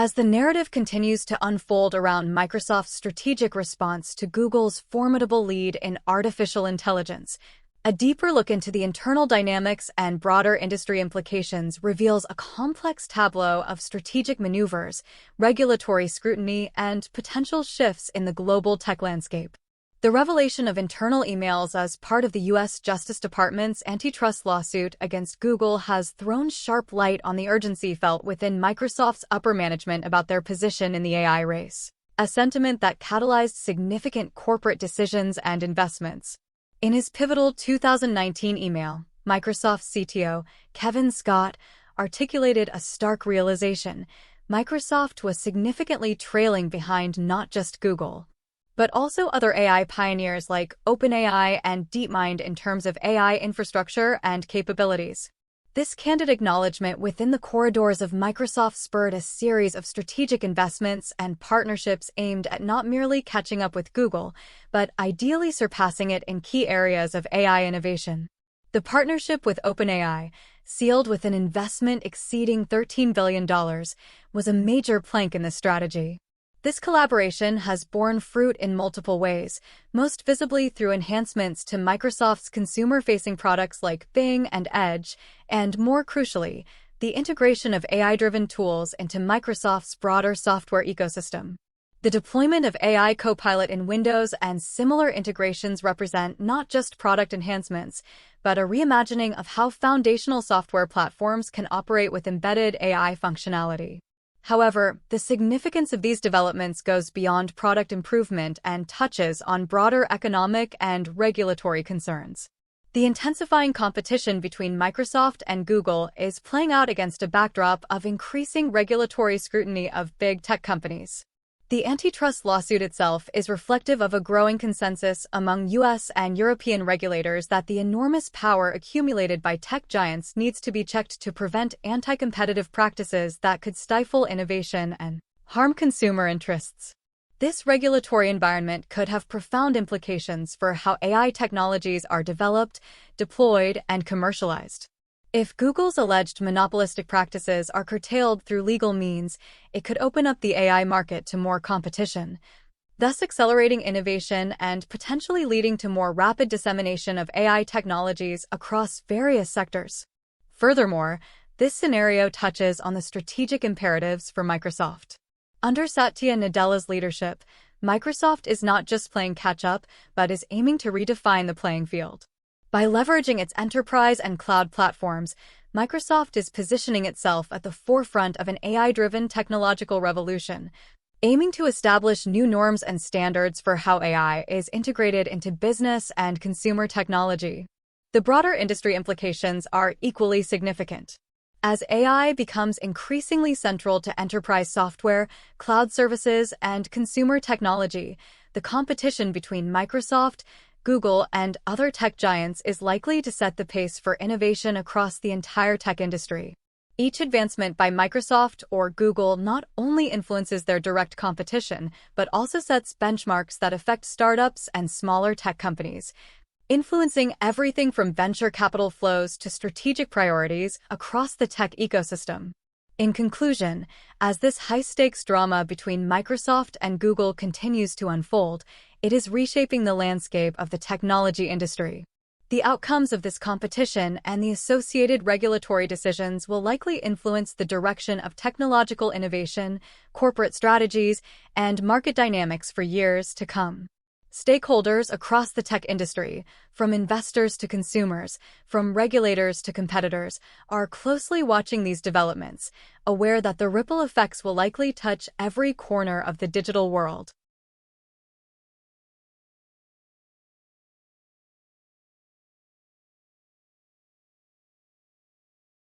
As the narrative continues to unfold around Microsoft's strategic response to Google's formidable lead in artificial intelligence, a deeper look into the internal dynamics and broader industry implications reveals a complex tableau of strategic maneuvers, regulatory scrutiny, and potential shifts in the global tech landscape. The revelation of internal emails as part of the U.S. Justice Department's antitrust lawsuit against Google has thrown sharp light on the urgency felt within Microsoft's upper management about their position in the AI race, a sentiment that catalyzed significant corporate decisions and investments. In his pivotal 2019 email, Microsoft's CTO, Kevin Scott, articulated a stark realization: Microsoft was significantly trailing behind not just Google, but also other AI pioneers like OpenAI and DeepMind in terms of AI infrastructure and capabilities. This candid acknowledgement within the corridors of Microsoft spurred a series of strategic investments and partnerships aimed at not merely catching up with Google, but ideally surpassing it in key areas of AI innovation. The partnership with OpenAI, sealed with an investment exceeding $13 billion, was a major plank in this strategy. This collaboration has borne fruit in multiple ways, most visibly through enhancements to Microsoft's consumer-facing products like Bing and Edge, and more crucially, the integration of AI-driven tools into Microsoft's broader software ecosystem. The deployment of AI Copilot in Windows and similar integrations represent not just product enhancements, but a reimagining of how foundational software platforms can operate with embedded AI functionality. However, the significance of these developments goes beyond product improvement and touches on broader economic and regulatory concerns. The intensifying competition between Microsoft and Google is playing out against a backdrop of increasing regulatory scrutiny of big tech companies. The antitrust lawsuit itself is reflective of a growing consensus among U.S. and European regulators that the enormous power accumulated by tech giants needs to be checked to prevent anti-competitive practices that could stifle innovation and harm consumer interests. This regulatory environment could have profound implications for how AI technologies are developed, deployed, and commercialized. If Google's alleged monopolistic practices are curtailed through legal means, it could open up the AI market to more competition, thus accelerating innovation and potentially leading to more rapid dissemination of AI technologies across various sectors. Furthermore, this scenario touches on the strategic imperatives for Microsoft. Under Satya Nadella's leadership, Microsoft is not just playing catch-up, but is aiming to redefine the playing field. By leveraging its enterprise and cloud platforms, Microsoft is positioning itself at the forefront of an AI-driven technological revolution, aiming to establish new norms and standards for how AI is integrated into business and consumer technology. The broader industry implications are equally significant. As AI becomes increasingly central to enterprise software, cloud services, and consumer technology, the competition between Microsoft, Google, and other tech giants is likely to set the pace for innovation across the entire tech industry. Each advancement by Microsoft or Google not only influences their direct competition, but also sets benchmarks that affect startups and smaller tech companies, influencing everything from venture capital flows to strategic priorities across the tech ecosystem. In conclusion, as this high-stakes drama between Microsoft and Google continues to unfold, it is reshaping the landscape of the technology industry. The outcomes of this competition and the associated regulatory decisions will likely influence the direction of technological innovation, corporate strategies, and market dynamics for years to come. Stakeholders across the tech industry, from investors to consumers, from regulators to competitors, are closely watching these developments, aware that the ripple effects will likely touch every corner of the digital world.